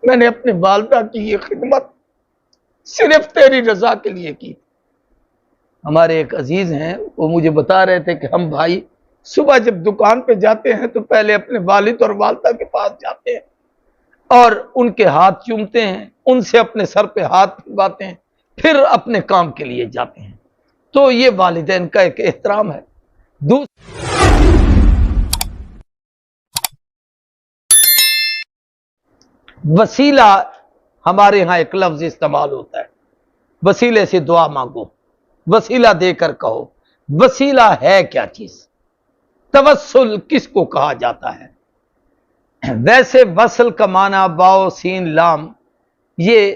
میں نے اپنے والدہ کی یہ خدمت صرف تیری رضا کے لیے کی۔ ہمارے ایک عزیز ہیں، وہ مجھے بتا رہے تھے کہ ہم بھائی صبح جب دکان پہ جاتے ہیں تو پہلے اپنے والد اور والدہ کے پاس جاتے ہیں اور ان کے ہاتھ چومتے ہیں، ان سے اپنے سر پہ ہاتھ پھرواتے ہیں، پھر اپنے کام کے لیے جاتے ہیں۔ تو یہ والدین کا ایک احترام ہے۔ وسیلہ، ہمارے ہاں ایک لفظ استعمال ہوتا ہے، وسیلے سے دعا مانگو، وسیلہ دے کر کہو۔ وسیلہ ہے کیا چیز؟ توسل کس کو کہا جاتا ہے؟ ویسے وصل کا معنی واو سین لام، یہ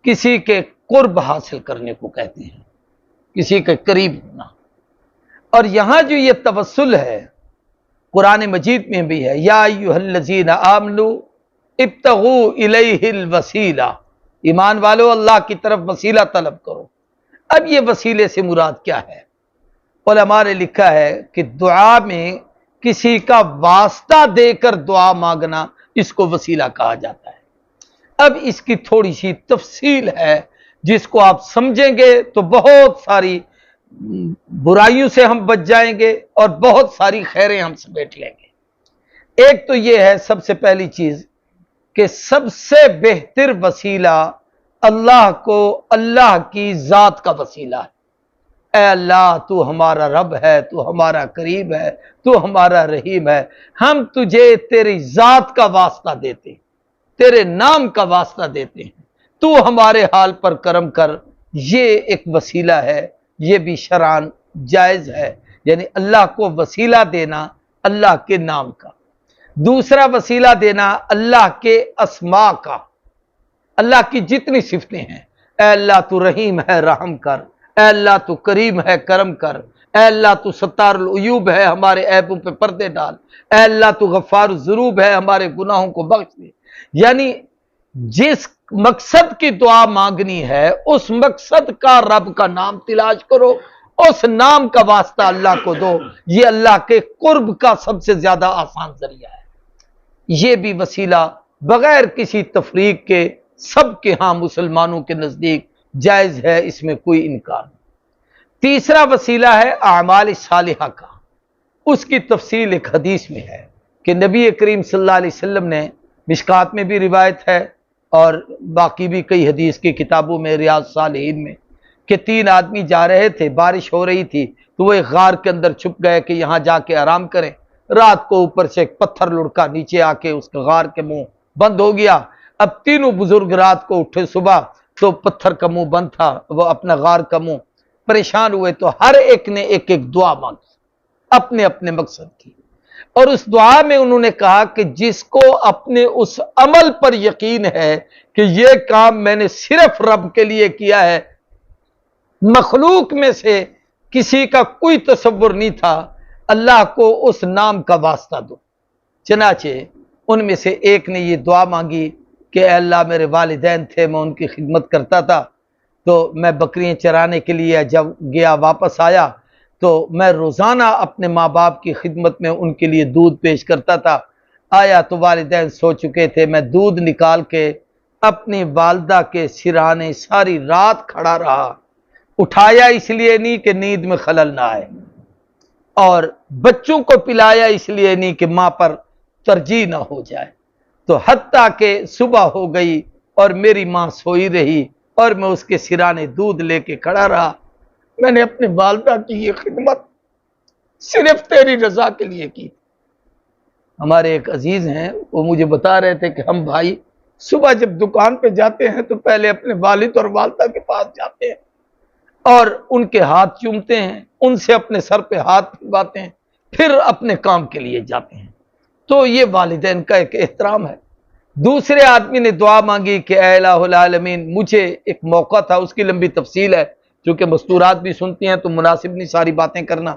کسی کے قرب حاصل کرنے کو کہتے ہیں، کسی کے قریب ہونا۔ اور یہاں جو یہ توسل ہے قرآن مجید میں بھی ہے، یا ایھا الذین آمنوا ابتغوا الیہ الوسیلہ، ایمان والو اللہ کی طرف وسیلہ طلب کرو۔ اب یہ وسیلے سے مراد کیا ہے؟ علماء نے لکھا ہے کہ دعا میں کسی کا واسطہ دے کر دعا مانگنا، اس کو وسیلہ کہا جاتا ہے۔ اب اس کی تھوڑی سی تفصیل ہے، جس کو آپ سمجھیں گے تو بہت ساری برائیوں سے ہم بچ جائیں گے اور بہت ساری خیریں ہم سمیٹ لیں گے۔ ایک تو یہ ہے سب سے پہلی چیز کہ سب سے بہتر وسیلہ اللہ کو اللہ کی ذات کا وسیلہ ہے۔ اے اللہ تو ہمارا رب ہے، تو ہمارا قریب ہے، تو ہمارا رحیم ہے، ہم تجھے تیری ذات کا واسطہ دیتے ہیں، تیرے نام کا واسطہ دیتے ہیں، تو ہمارے حال پر کرم کر۔ یہ ایک وسیلہ ہے، یہ بھی شرعاً جائز ہے، یعنی اللہ کو وسیلہ دینا اللہ کے نام کا۔ دوسرا وسیلہ دینا اللہ کے اسماء کا، اللہ کی جتنی صفتیں ہیں، اے اللہ تو رحیم ہے رحم کر، اے اللہ تو کریم ہے کرم کر، اے اللہ تو ستار العیوب ہے ہمارے عیبوں پہ پردے ڈال، اے اللہ تو غفار الذنوب ہے ہمارے گناہوں کو بخش دے۔ یعنی جس مقصد کی دعا مانگنی ہے اس مقصد کا رب کا نام تلاش کرو، اس نام کا واسطہ اللہ کو دو، یہ اللہ کے قرب کا سب سے زیادہ آسان ذریعہ ہے۔ یہ بھی وسیلہ بغیر کسی تفریق کے سب کے ہاں مسلمانوں کے نزدیک جائز ہے، اس میں کوئی انکار نہیں۔ تیسرا وسیلہ ہے اعمال صالحہ کا۔ اس کی تفصیل ایک حدیث میں ہے کہ نبی کریم صلی اللہ علیہ وسلم نے، مشکات میں بھی روایت ہے اور باقی بھی کئی حدیث کی کتابوں میں، ریاض صالحین میں، کہ 3 آدمی جا رہے تھے، بارش ہو رہی تھی تو وہ ایک غار کے اندر چھپ گئے کہ یہاں جا کے آرام کریں۔ رات کو اوپر سے ایک پتھر لڑکا نیچے آ کے اس کے غار کے منہ بند ہو گیا۔ اب تینوں بزرگ رات کو اٹھے صبح تو پتھر کا منہ بند تھا، وہ اپنا غار کا منہ، پریشان ہوئے تو ہر ایک نے ایک ایک دعا مانگی اپنے اپنے مقصد کی، اور اس دعا میں انہوں نے کہا کہ جس کو اپنے اس عمل پر یقین ہے کہ یہ کام میں نے صرف رب کے لیے کیا ہے، مخلوق میں سے کسی کا کوئی تصور نہیں تھا، اللہ کو اس نام کا واسطہ دو۔ چنانچہ ان میں سے ایک نے یہ دعا مانگی کہ اے اللہ میرے والدین تھے، میں ان کی خدمت کرتا تھا، تو میں بکریاں چرانے کے لیے جب گیا واپس آیا تو میں روزانہ اپنے ماں باپ کی خدمت میں ان کے لیے دودھ پیش کرتا تھا۔ آیا تو والدین سو چکے تھے، میں دودھ نکال کے اپنی والدہ کے سرانے ساری رات کھڑا رہا، اٹھایا اس لیے نہیں کہ نیند میں خلل نہ آئے، اور بچوں کو پلایا اس لیے نہیں کہ ماں پر ترجیح نہ ہو جائے، تو حتیٰ کہ صبح ہو گئی اور میری ماں سوئی رہی اور میں اس کے سرانے دودھ لے کے کھڑا رہا۔ میں نے اپنے والدہ کی یہ خدمت صرف تیری رضا کے لیے کی۔ ہمارے ایک عزیز ہیں، وہ مجھے بتا رہے تھے کہ ہم بھائی صبح جب دکان پہ جاتے ہیں تو پہلے اپنے والد اور والدہ کے پاس جاتے ہیں اور ان کے ہاتھ چومتے ہیں، ان سے اپنے سر پہ ہاتھ پھرواتے ہیں، پھر اپنے کام کے لیے جاتے ہیں۔ تو یہ والدین کا ایک احترام ہے۔ دوسرے آدمی نے دعا مانگی کہ اے الہ العالمین، مجھے ایک موقع تھا، اس کی لمبی تفصیل ہے، چونکہ مستورات بھی سنتی ہیں تو مناسب نہیں ساری باتیں کرنا۔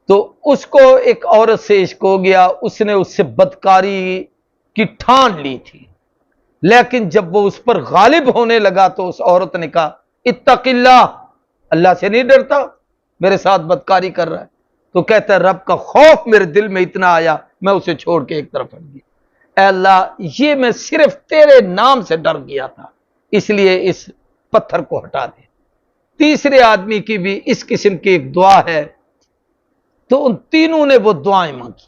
تو اس کو ایک عورت سے عشق ہو گیا، اس نے اس سے بدکاری کی ٹھان لی تھی، لیکن جب وہ اس پر غالب ہونے لگا تو اس عورت نے کہا اتق اللہ، اللہ سے نہیں ڈرتا، میرے ساتھ بدکاری کر رہا ہے؟ تو کہتا ہے رب کا خوف میرے دل میں اتنا آیا میں اسے چھوڑ کے ایک طرف ہٹ گیا۔ اے اللہ یہ میں صرف تیرے نام سے ڈر گیا تھا، اس لیے اس پتھر کو ہٹا دے۔ تیسرے آدمی کی بھی اس قسم کی ایک دعا ہے، تو ان تینوں نے وہ دعائیں مانگی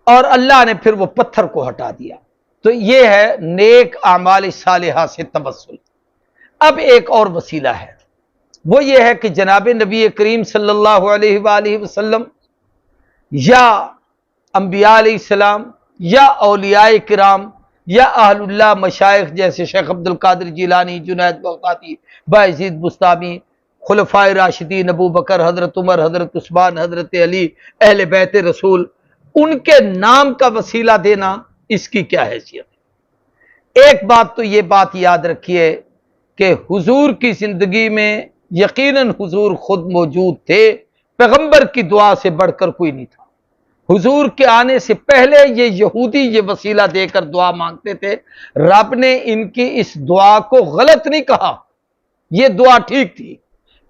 اور اللہ نے پھر وہ پتھر کو ہٹا دیا۔ تو یہ ہے نیک اعمال صالحہ سے توسل۔ اب ایک اور وسیلہ ہے، وہ یہ ہے کہ جناب نبی کریم صلی اللہ علیہ وآلہ وسلم یا انبیاء علیہ السلام یا اولیاء کرام یا اہل اللہ مشائخ جیسے شیخ عبد القادر جیلانی، جنید بغدادی، بایزید بستامی، خلفائے راشدین، ابو بکر، حضرت عمر، حضرت عثمان، حضرت علی، اہل بیت رسول، ان کے نام کا وسیلہ دینا اس کی کیا حیثیت ہے؟ ایک بات تو یہ بات یاد رکھیے کہ حضور کی زندگی میں یقیناً حضور خود موجود تھے، پیغمبر کی دعا سے بڑھ کر کوئی نہیں تھا۔ حضور کے آنے سے پہلے یہ یہودی یہ وسیلہ دے کر دعا مانگتے تھے، رب نے ان کی اس دعا کو غلط نہیں کہا، یہ دعا ٹھیک تھی۔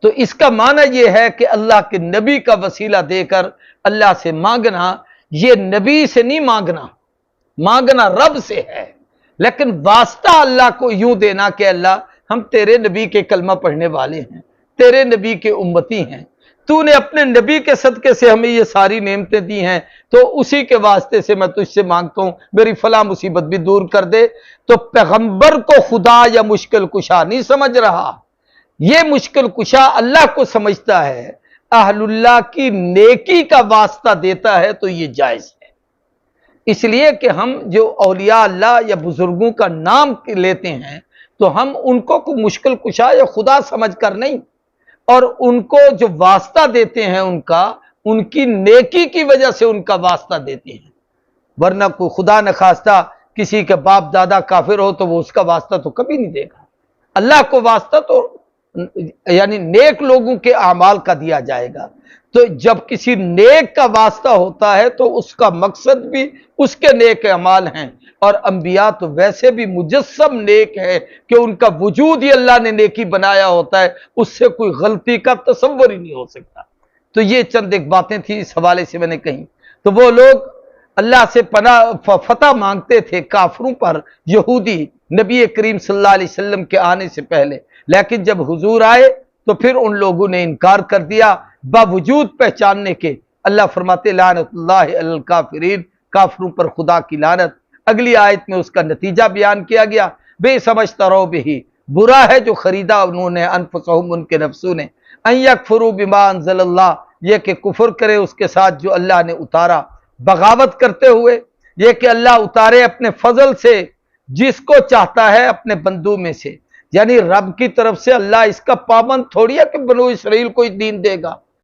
تو اس کا معنی یہ ہے کہ اللہ کے نبی کا وسیلہ دے کر اللہ سے مانگنا، یہ نبی سے نہیں مانگنا، مانگنا رب سے ہے، لیکن واسطہ اللہ کو یوں دینا کہ اللہ ہم تیرے نبی کے کلمہ پڑھنے والے ہیں، تیرے نبی کے امتی ہیں، تو نے اپنے نبی کے صدقے سے ہمیں یہ ساری نعمتیں دی ہیں، تو اسی کے واسطے سے میں تجھ سے مانگتا ہوں میری فلاں مصیبت بھی دور کر دے۔ تو پیغمبر کو خدا یا مشکل کشا نہیں سمجھ رہا، یہ مشکل کشا اللہ کو سمجھتا ہے، اہل اللہ کی نیکی کا واسطہ دیتا ہے تو یہ جائز ہے۔ اس لیے کہ ہم جو اولیاء اللہ یا بزرگوں کا نام لیتے ہیں تو ہم ان کو کوئی مشکل کشا یا خدا سمجھ کر نہیں، اور ان کو جو واسطہ دیتے ہیں ان کی نیکی کی وجہ سے ان کا واسطہ دیتے ہیں، ورنہ کوئی خدا نخواستہ کسی کے باپ دادا کافر ہو تو وہ اس کا واسطہ تو کبھی نہیں دے گا۔ اللہ کو واسطہ تو یعنی نیک لوگوں کے اعمال کا دیا جائے گا۔ تو جب کسی نیک کا واسطہ ہوتا ہے تو اس کا مقصد بھی اس کے نیک اعمال ہیں، اور انبیاء تو ویسے بھی مجسم نیک ہے کہ ان کا وجود ہی اللہ نے نیکی بنایا ہوتا ہے، اس سے کوئی غلطی کا تصور ہی نہیں ہو سکتا۔ تو یہ چند ایک باتیں تھیں اس حوالے سے میں نے کہیں۔ تو وہ لوگ اللہ سے فتح مانگتے تھے کافروں پر، یہودی، نبی کریم صلی اللہ علیہ وسلم کے آنے سے پہلے، لیکن جب حضور آئے تو پھر ان لوگوں نے انکار کر دیا باوجود پہچاننے کے۔ اللہ فرماتے لعنت اللہ علی الکافرین، کافروں پر خدا کی لعنت۔ اگلی آیت میں اس کا نتیجہ بیان کیا گیا، بے سمجھتا رہو بھی، برا ہے جو خریدا انہوں نے، انفسہم، ان کے نفسوں نے، ان یکفروا بما انزل اللہ، یہ کہ کفر کرے اس کے ساتھ جو اللہ نے اتارا، بغاوت کرتے ہوئے، یہ کہ اللہ اتارے اپنے فضل سے جس کو چاہتا ہے اپنے بندوں میں سے، یعنی رب کی طرف سے اللہ اس کا پابند تھوڑی ہے کہ بنو اسرائیل کو ہی دین دے گا،